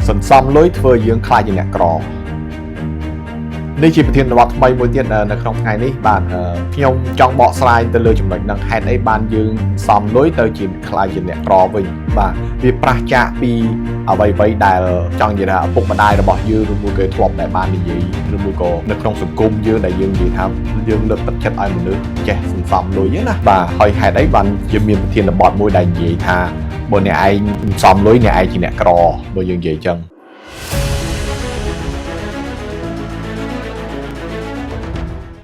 សន្សំលុយធ្វើយើងខ្លាចជាអ្នកក្រនេះជាប្រធានបទថ្មីមួយទៀតនៅក្នុងថ្ងៃនេះបាទខ្ញុំចង់បកស្រាយទៅលើចំណុចនឹងហេតុអីបានយើងសំលុយទៅជាខ្លាចជាអ្នកក្រវិញបាទវាប្រឆាចពីអ្វីដែលចង់និយាយថាឪពុកម្ដាយរបស់យើងឬមួយក៏ធ្លាប់តែបាននិយាយឬមួយក៏នៅក្នុងសង្គមយើងដែលយើងនិយាយថាយើងលើកទឹកចិត្តឲ្យមនុស្សចេះសន្សំលុយណាបាទហើយហេតុអីបានជាមានប្រធានបទមួយដែលនិយាយថាបើអ្នកឯងសំលុយអ្នកឯងជាអ្នកក្របើយើងនិយាយចឹង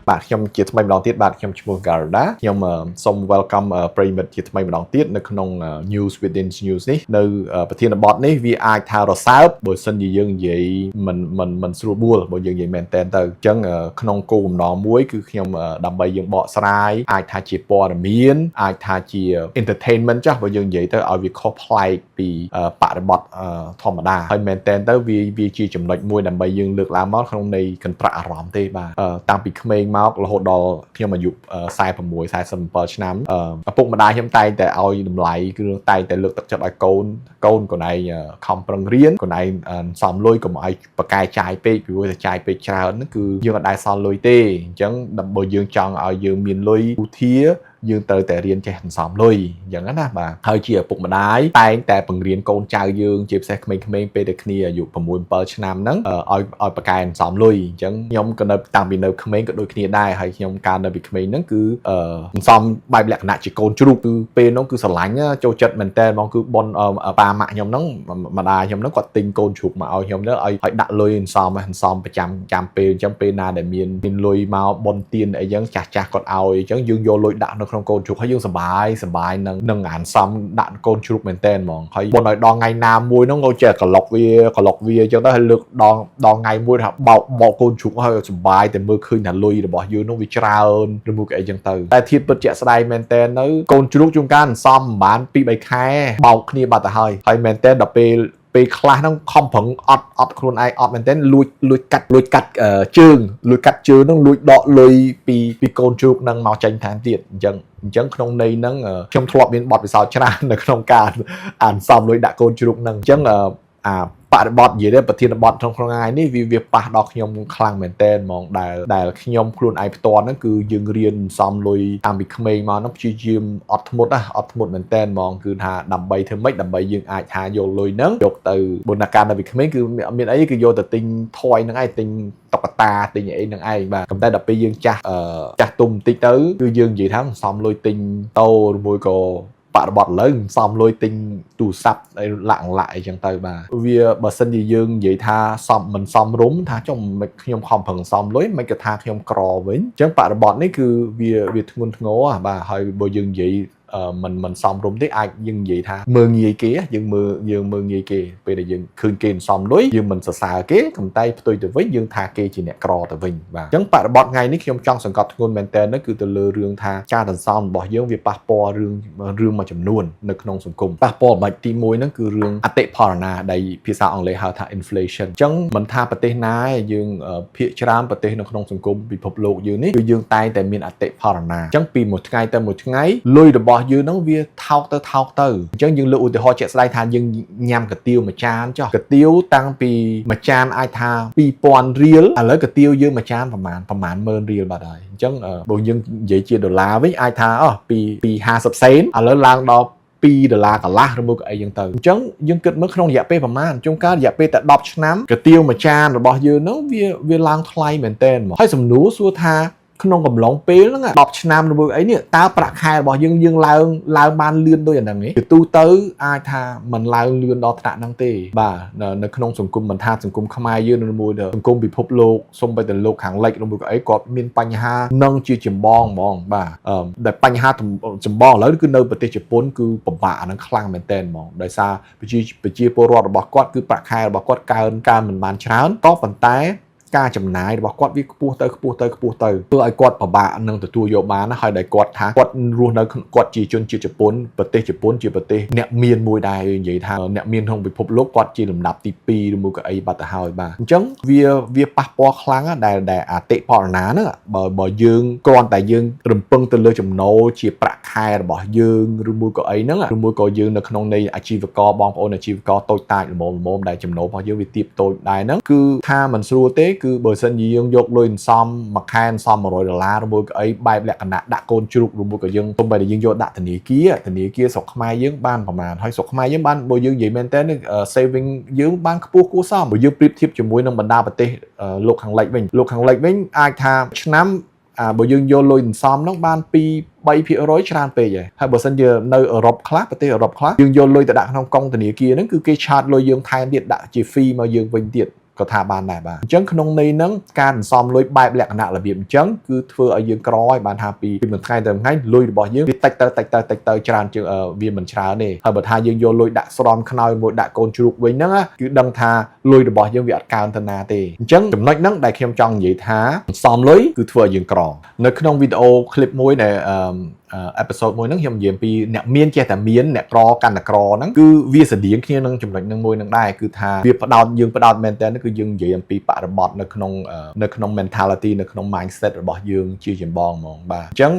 បាទខ្ញុំជាថ្មីម្ដងទៀតបាទខ្ញុំឈ្មោះ Garda ខ្ញុំសូម welcome ប្រិមិត្តជាថ្មីម្ដងទៀតនៅក្នុង News Within News នេះនៅប្រធានបទនេះវាអាចថារសើបបើសិនជាយើងនិយាយមិនស្រួលបួលបើយើងនិយាយមែនតែនទៅអញ្ចឹងក្នុងគោលបំណងមួយគឺខ្ញុំដើម្បីយើងបកស្រាយអាចថាជាព័ត៌មានអាចថាជា entertainment ចាស់បើយើងនិយាយទៅឲ្យវាខុសប្លែកពីបរិបទធម្មតាហើយមែនតែនទៅវាជាចំណុចមួយដើម្បីយើងលើកឡើងមកក្នុងនៃកន្ត្រាក់អារម្មណ៍ទេបាទតាំងពីក្មេងមករហូតដល់ខ្ញុំអាយុ46 47ឆ្នាំឪពុកម្ដាយខ្ញុំតែងតែឲ្យតម្លៃគឺតែងតែលើកទឹកចិត្តឲ្យកូនខ្លួនឯងខំប្រឹងរៀនខ្លួនឯងសំលុយកុំឲ្យប្រកែចាយពេកពីព្រោះតែចាយពេកច្រើនហ្នឹងគឺយើងអត់ដែលសល់លុយទេអញ្ចឹងដើម្បីយើងចង់ឲ្យយើងមានលុយឧទាយើងត្រូវតែរៀនចេះសន្សំលុយអញ្ចឹងណាបាទហើយជាឪពុកម្ដាយតែងតែបង្រៀនកូនចៅយើងជាពិសេសក្មេងៗពេលតែគ្នាអាយុ6 7ឆ្នាំហ្នឹងឲ្យប្រកែសន្សំលុយអញ្ចឹងខ្ញុំក៏នៅតាំងពីនៅក្មេងក៏ដូចគ្នាដែរហើយខ្ញុំកាលនៅពីក្មេងហ្នឹងគឺសន្សំបែបលក្ខណៈជាកូនជ្រូកគឺពេលហ្នឹងគឺស្រឡាញ់ចូលចិត្តមែនតើហ្មងគឺប៉ុនប៉ាម៉ាក់ខ្ញុំហ្នឹងម្ដាយខ្ញុំហ្នឹងគាត់ទិញកូនជ្រូកមកឲ្យខ្ញុំទៅឲ្យដាក់លុយសន្សំប្រចាំពេលអញ្ចឹងពេលណាដែលមានលុយមកប៉ុនទៀនអីចឹងចាស់គាត់ឲ្យអញ្ចឹងយើងយកលុយដាក់នៅក្នុងកូនជ្រូកហើយយើងសប្បាយនឹងអានសំដាក់កូនជ្រូកមែនតែនហ្មងហើយបុនឲ្យដល់ថ្ងៃណាមួយហ្នឹងក៏ចេះក្លុកវាអញ្ចឹងទៅហើយលើកដល់ថ្ងៃមួយថាបោកកូនជ្រូកហើយសប្បាយតែមើលឃើញថាលុយរបស់យើងហ្នឹងវាច្រើនឬមួយក៏អីចឹងទៅតែធៀបពិតជាក់ស្ដែងមែនតែននៅកូនជ្រូកជួនកាលសន្សំប្រហែល 2-3 ខែបោកគ្នាបាត់ទៅហើយមែនតែនដល់ពេលខ្លះហ្នឹងខំប្រឹងអត់ខ្លួនឯងអត់មែនទេលួចកាត់ជើងហ្នឹងលួចដកលុយពីកូនជ្រូកហ្នឹងមកចាញ់ថែមទៀតអញ្ចឹងក្នុងន័យហ្នឹងខ្ញុំធ្លាប់មានបទពិសោធន៍ច្រើននៅក្នុងការអានសំលុយដាក់កូនជ្រូកហ្នឹងអញ្ចឹងបរិបទនិយាយទៅប្រធានបទក្នុងថ្ងៃនេះវាប៉ះដល់ខ្ញុំខ្លាំងមែនតើហ្មងដែលខ្ញុំខ្លួនឯងផ្ទាល់ហ្នឹងគឺយើងរៀនសំលុយតាំងពីក្មេងមកហ្នឹងព្យាយាមអត់ធ្មត់មែនតើហ្មងគឺថាដើម្បីធ្វើម៉េចដើម្បីយើងអាចថាយកលុយហ្នឹងយកទៅបុណ្យការតាំងពីក្មេងគឺមានអីគឺយកទៅទិញថយហ្នឹងឯងទិញតុក្កតាទិញអីហ្នឹងឯងបាទតែដល់ពេលយើងចាស់ទុំបន្តិចទៅគឺយើងនិយាយថាសំលុយទិញតោឬមួយក៏បរិបទឥឡូវសំលុយទិញទូរស័ព្ទអីលាក់អីចឹងទៅបាទវាបើសិនជាយើងនិយាយថាមិនសមរម្យថាចុះមិនខ្ញុំខំប្រឹងសំលុយមិនក៏ថាខ្ញុំក្រវិញអញ្ចឹងបរិបទនេះគឺវាធ្ងន់ធ្ងរបាទហើយបើយើងនិយាយមិនសមរម្យទេអាចយើងនិយាយថាមើងងាយគេយើងមើងងាយគេពេលដែលយើងឃើញគេសំលុយយើងមិនសរសើរគេកំតែផ្ទុយទៅវិញយើងថាគេជាអ្នកក្រទៅវិញបាទអញ្ចឹងបរិបទថ្ងៃនេះខ្ញុំចង់សង្កត់ធ្ងន់មែនតើនោះគឺទៅលើរឿងថាការសន្សំរបស់យើងវាប៉ះពាល់រឿងមួយចំនួននៅក្នុងសង្គមប៉ះពាល់បាច់ទី1ហ្នឹងគឺរឿងអតិផរណាដែលភាសាអង់គ្លេសហៅថា inflation អញ្ចឹងមិនថាប្រទេសណាយើងភាគច្រើនប្រទេសនៅក្នុងសង្គមពិភពលោកយើងនេះគឺយើងតែងតែមានអតិផរណាអញ្ចឹងពីមួយថ្ងៃទៅមួយថ្ងៃលុយរបស់យើងហ្នឹងវាថោកទៅអញ្ចឹងយើងលើកឧទាហរណ៍ជាក់ស្ដែងថាយើងញ៉ាំកាទៀវមួយចានចុះកាទៀវតាំងពីមួយចានអាចថា 2000 រៀលឥឡូវកាទៀវយើងមួយចានប្រហែល10000 រៀលបាត់ហើយអញ្ចឹងបើយើងនិយាយជាដុល្លារវិញអាចថាពី50 សេនឥឡូវឡើងដល់$2កន្លះឬមួយក៏អីចឹងទៅអញ្ចឹងយើងគិតមើលក្នុងរយៈពេលប្រហែលជួនកាលរយៈពេលតែ10ឆ្នាំកាទៀវមួយចានរបស់យើងហ្នឹងវាឡើងថ្លៃមែនទែនមកហើយសំណួរសួរថាក្នុងកំឡុងពេលហ្នឹង10ឆ្នាំឬមួយអីនេះតើប្រាក់ខែរបស់យើងឡើងបានលឿនដូចអាហ្នឹងទេគឺទូទៅអាចថាมันឡើងលឿនដល់ថ្នាក់ហ្នឹងទេបាទនៅក្នុងសង្គមមិនថាសង្គមខ្មែរយើងឬមួយសង្គមពិភពលោកសូម្បីតែលោកខាងលិចឬមួយក៏អីគាត់មានបញ្ហានឹងជាចម្បងហ្មងបាទដែលបញ្ហាចម្បងឥឡូវគឺនៅប្រទេសជប៉ុនគឺពិបាកអាហ្នឹងខ្លាំងមែនទែនហ្មងដោយសារប្រជាពលរដ្ឋរបស់គាត់គឺប្រាក់ខែរបស់គាត់កើនមិនបានច្រើនក៏ប៉ុន្តែ ការចំណាយរបស់គាត់វាខ្ពស់ទៅធ្វើឲ្យគាត់ពិបាកនឹងទទួលយកបានណាហើយដែលគាត់ថាគាត់រស់នៅគាត់ជាជនជាតិជប៉ុនប្រទេសជប៉ុនជាប្រទេសអ្នកមានមួយដែរនិយាយថាអ្នកមានក្នុងពិភពលោកគាត់ជាលំដាប់ទី2ឬមួយក៏អីបាត់ទៅហើយបាទអញ្ចឹងវាប៉ះពាល់ខ្លាំងដែលអតិផរណាហ្នឹងបើយើងគ្រាន់តែយើងរំពឹងទៅលើចំណូលជាប្រាក់ខែរបស់យើងឬមួយក៏អីហ្នឹងឬមួយក៏យើងនៅក្នុងនៃអាជីវករបងប្អូនអាជីវករតូចតាចល្មមដែលចំណូលរបស់យើងវាទាបតូចដែរហ្នឹងគឺថាមិនស្រួលទេគឺបើសិនជាយើងយកលុយសន្សំមួយខែសន្សំ$100ឬមួយក៏អីបែបលក្ខណៈដាក់កូនជ្រូកឬមួយក៏យើងទុំបែរតែយើងយកដាក់ធនាគារស្រុកខ្មែរយើងបានប្រមាណហើយស្រុកខ្មែរយើងបានបើយើងនិយាយមែនតើ saving យើងបានខ្ពស់គួរសមបើយើងប្រៀបធៀបជាមួយនឹងបណ្ដាប្រទេសលោកខាងលិចវិញអាចថាឆ្នាំបើយើងយកលុយសន្សំហ្នឹងបាន2-3% ច្រើនពេកហើយបើសិនជានៅអឺរ៉ុបខ្លះប្រទេសអឺរ៉ុបខ្លះយើងយកលុយទៅដាក់ក្នុងកុងធនាគារហ្នឹងគឺគេឆាតលុយយើងថែមទៀតដាក់ជា fee មកយើងវិញទៀតក៏ថាបានដែរបាទអញ្ចឹងក្នុងន័យហ្នឹងការសន្សំលុយបែបលក្ខណៈរបៀបអញ្ចឹងគឺធ្វើឲ្យយើងក្រឲ្យបានថាពីមួយថ្ងៃទៅថ្ងៃលុយរបស់យើងវាតិចទៅច្រើនជាងវាមិនច្រើនទេហើយបើថាយើងយកលុយដាក់ស្រន់ខ្នើយមួយដាក់កូនជ្រូកវិញហ្នឹងគឺដឹងថាលុយរបស់យើងវាអត់កើនទៅណាទេអញ្ចឹងចំណុចហ្នឹងដែលខ្ញុំចង់និយាយថាសន្សំលុយគឺធ្វើឲ្យយើងក្រនៅក្នុងវីដេអូ clip មួយដែលepisode មួយហ្នឹងខ្ញុំនិយាយពីអ្នកមានចេះតែមានអ្នកក្រកាន់តែក្រហ្នឹងគឺវាស្តៀងគ្នានឹងចំណុចហ្នឹងមួយហ្នឹងដែរគឺថាវាផ្ដោតមែនតើគឺយើងនិយាយអំពីបរិបទនៅក្នុង mentality នៅក្នុង mindset របស់យើងជាចម្បងហ្មងបាទអញ្ចឹង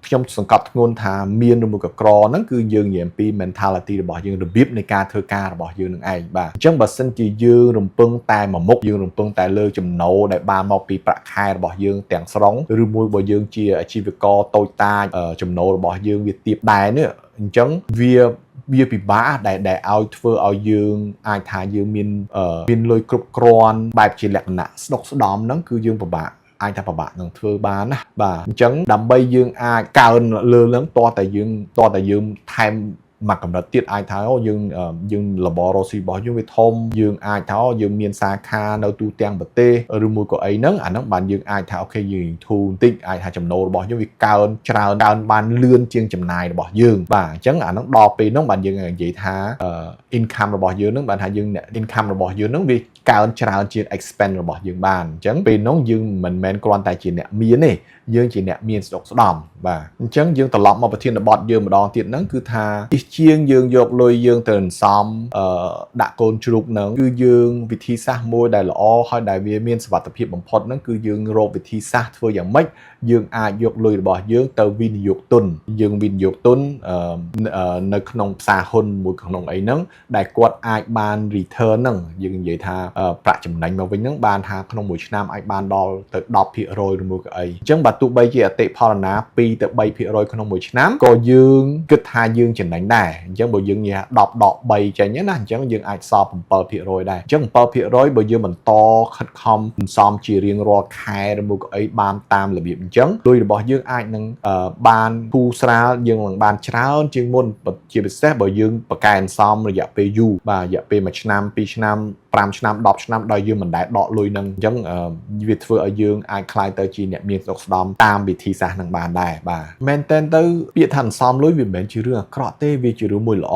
ខ្ញុំសង្កត់ធ្ងន់ថាមានឬមួយក៏ក្រហ្នឹងគឺយើងនិយាយអំពី mentality របស់យើងរបៀបនៃការធ្វើការរបស់យើងនឹងឯងបាទអញ្ចឹងបើសិនជាយើងរំពឹងតែមួយមុខយើងរំពឹងតែលើចំណូលដែលបានមកពីប្រាក់ខែរបស់យើងទាំងស្រុងឬមួយបើយើងជាអាជីវករតូចតាចចំណូលរបស់យើងវាទាបដែរនេះអញ្ចឹងវាពិបាកដែលឲ្យធ្វើឲ្យយើងអាចថាយើងមានលុយគ្រប់គ្រាន់បែបជាលក្ខណៈស្ដុកស្ដំហ្នឹងគឺយើងពិបាកអាចថាពិបាកនឹងធ្វើបានណាបាទអញ្ចឹងដើម្បីយើងអាចកើនលើហ្នឹងតោះតែយើងថែមមកកម្រិតទៀតអាចថាយើងលបរស៊ីរបស់យើងវាធំយើងអាចថាយើងមានសាខានៅទូទាំងប្រទេសឬមួយក៏អីហ្នឹងអាហ្នឹងបានយើងអាចថាអូខេយើងធូរបន្តិចអាចថាចំណូលរបស់យើងវាកើនច្រើនបានលឿនជាងចំណាយរបស់យើងបាទអញ្ចឹងអាហ្នឹងដល់ពេលហ្នឹងបានយើងនិយាយថា income របស់យើងហ្នឹងបានថាយើង income របស់យើងហ្នឹងវាកើនច្រើនជាង expense របស់យើងបានអញ្ចឹងពេលហ្នឹងយើងមិនមែនគ្រាន់តែជាអ្នកមានទេយើងជាអ្នកមានស្ដុកស្ដំបាទអញ្ចឹងយើងត្រឡប់មកប្រធានបទយើងម្ដងទៀតហ្នឹងគឺថាជាងយើងយកលុយយើងទៅសន្សំដាក់កូនជ្រូកហ្នឹងគឺយើងវិធីសាស្ត្រមួយដែលល្អហើយដែលវាមានសុវត្ថិភាពបំផុតហ្នឹងគឺយើងរកវិធីសាស្ត្រធ្វើយ៉ាងម៉េចយើងអាចយកលុយរបស់យើងទៅវិនិយោគទុននៅក្នុងផ្សារហ៊ុនមួយក្នុងអីហ្នឹងដែលគាត់អាចបាន return ហ្នឹងយើងនិយាយថាប្រាក់ចំណេញមកវិញហ្នឹងបានថាក្នុងមួយឆ្នាំអាចបានដល់ទៅ 10% ឬមួយក៏អីអញ្ចឹងបើទោះបីជាអតិផរណា 2-3% ក្នុងមួយឆ្នាំក៏យើងគិតថាយើងចំណេញដែរអញ្ចឹងបើយើងនិយាយ10ដក3ចេញណាអញ្ចឹងយើងអាចសល់ 7% ដែរអញ្ចឹង 7% បើយើងបន្តខិតខំសន្សំជារៀងរាល់ខែឬមួយក៏អីបានតាមរបៀបអញ្ចឹងលុយរបស់យើងអាចនឹងបានគូស្រាលយើងនឹងបានច្រើនជាងមុនជាពិសេសបើយើងប្រកែសន្សំរយៈពេលយូរបាទរយៈពេល1ឆ្នាំ2ឆ្នាំ5ឆ្នាំ10ឆ្នាំដល់យើងមិនដែលដកលុយនឹងអញ្ចឹងវាធ្វើឲ្យយើងអាចក្លាយទៅជាអ្នកមានស្ដុកស្ដំតាមវិធីសាស្ត្រនឹងបានដែរបាទមែនតើទៅពាក្យថាសន្សំលុយវាមិនមែនជារឿងអាក្រក់ទេវាជារឿងមួយល្អ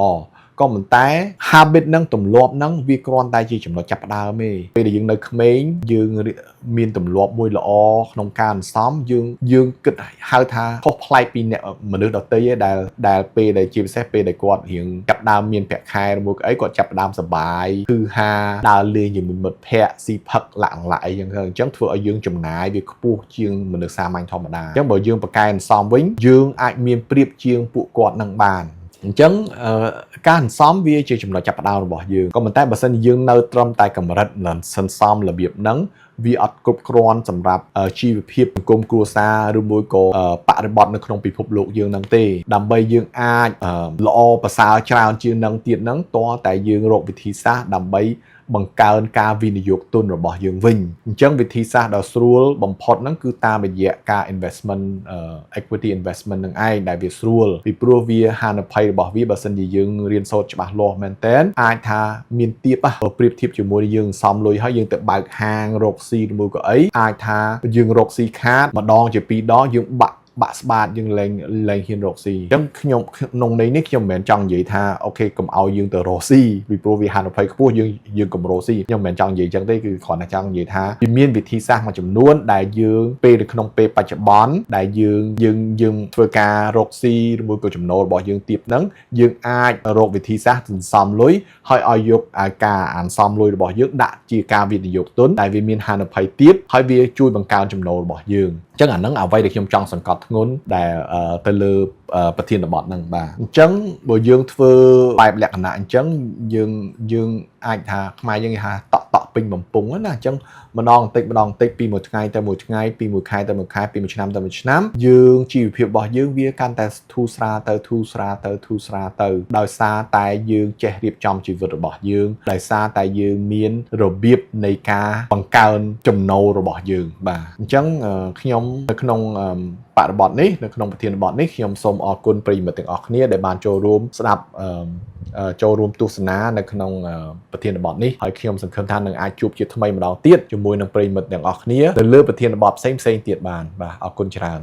ក៏ប៉ុន្តែ habit ហ្នឹងទម្លាប់ហ្នឹងវាគ្រាន់តែជាចំណុចចាប់ផ្ដើមទេពេលដែលយើងនៅក្មេងយើងមានទម្លាប់មួយល្អក្នុងការសន្សំយើងគិតហៅថាខុសប្លែកពីអ្នកមនុស្សដទៃឯដែលពេលដែលជាពិសេសពេលដែលគាត់រៀងចាប់ដើមមានប្រាក់ខែឬមួយអីគាត់ចាប់ដើមសប្បាយគឺហាដើរលេងជាមួយមិត្តភ័ក្តិស៊ីផឹកលាក់អីចឹងធ្វើឲ្យយើងចំណាយវាខ្ពស់ជាងមនុស្សសាមញ្ញធម្មតាអញ្ចឹងបើយើងប្រកែសន្សំវិញយើងអាចមានប្រៀបជាងពួកគាត់នឹងបានអញ្ចឹងការសន្សំវាជាចំណុចចាប់ផ្ដើមរបស់យើងក៏ប៉ុន្តែបើសិនជាយើងនៅត្រឹមតែកម្រិតសន្សំរបៀបហ្នឹងវាអត់គ្រប់គ្រាន់សម្រាប់ជីវភាពសង្គមគ្រួសារឬមួយក៏បរិបទនៅក្នុងពិភពលោកយើងហ្នឹងទេដើម្បីយើងអាចល្អប្រសើរច្រើនជាងនឹងទៀតហ្នឹងតើតែយើងរកវិធីសាស្ត្រដើម្បីបង្កើនការវិនិយោគទុនរបស់យើងវិញអញ្ចឹងវិធីសាស្ត្រដ៏ស្រួលបំផុតហ្នឹងគឺតាមរយៈការ investment equity investment នឹងឯងដែលវាស្រួលពីព្រោះវាហានិភ័យរបស់វាបើសិនជាយើងរៀនសូត្រច្បាស់លាស់មែនតើអាចថាមានទាបប្រៀបធៀបជាមួយយើងសំលុយហើយយើងទៅបើកហាងរកស៊ីឬមួយក៏អីអាចថាយើងរកស៊ីខាតម្ដងជា2ដងយើងបាក់ បាក់ស្បាតយើងលែងហ៊ានរកស៊ីអញ្ចឹងខ្ញុំក្នុងន័យនេះខ្ញុំមិនមែនចង់និយាយថាអូខេកុំឲ្យយើងទៅរកស៊ីពីព្រោះវាហានិភ័យខ្ពស់យើងកុំរកស៊ីខ្ញុំមិនមែនចង់និយាយអញ្ចឹងទេគឺគ្រាន់តែចង់និយាយថាវាមានវិធីសាស្ត្រមួយចំនួនដែលយើងពេលនៅក្នុងពេលបច្ចុប្បន្នដែលយើងធ្វើការរកស៊ីឬមួយក៏ចំណូលរបស់យើងទៀតហ្នឹងយើងអាចរកវិធីសាស្ត្រសន្សំលុយហើយឲ្យយកការអានសំលុយរបស់យើងដាក់ជាការវិនិយោគទុនដែលវាមានហានិភ័យទាបហើយវាជួយបង្កើនចំណូលរបស់យើងអញ្ចឹងអាហ្នឹងអ្វីដែលខ្ញុំចង់សង្កត់ធ្ងន់ដែលទៅលើប្រធានបទហ្នឹងបាទអញ្ចឹងបើយើងធ្វើបែបលក្ខណៈអញ្ចឹងយើងអាចថាខ្មែរយើងគេថាតក់ពេញបំពង់ណាអញ្ចឹងម្ដងបន្តិចពីមួយថ្ងៃទៅមួយថ្ងៃពីមួយខែទៅមួយខែពីមួយឆ្នាំទៅមួយឆ្នាំយើងជីវភាពរបស់យើងវាកាន់តែធូរស្រាលទៅដោយសារតែយើងចេះរៀបចំជីវិតរបស់យើងដោយសារតែយើងមានរបៀបនៃការបង្កើនចំណូលរបស់យើងបាទអញ្ចឹងខ្ញុំនៅក្នុងបរិបទនេះនៅក្នុងប្រធានបទនេះខ្ញុំសូមអរគុណប្រិយមិត្តទាំងអស់គ្នាដែលបានចូលរួមស្ដាប់ចូលរួមទស្សនានៅក្នុងប្រធានបទនេះហើយខ្ញុំសង្ឃឹមថានឹងអាចជួបជាថ្មីម្ដងទៀតជាមួយនឹងប្រិយមិត្តទាំងអស់គ្នានៅលើប្រធានបទផ្សេងទៀតបានបាទអរគុណច្រើន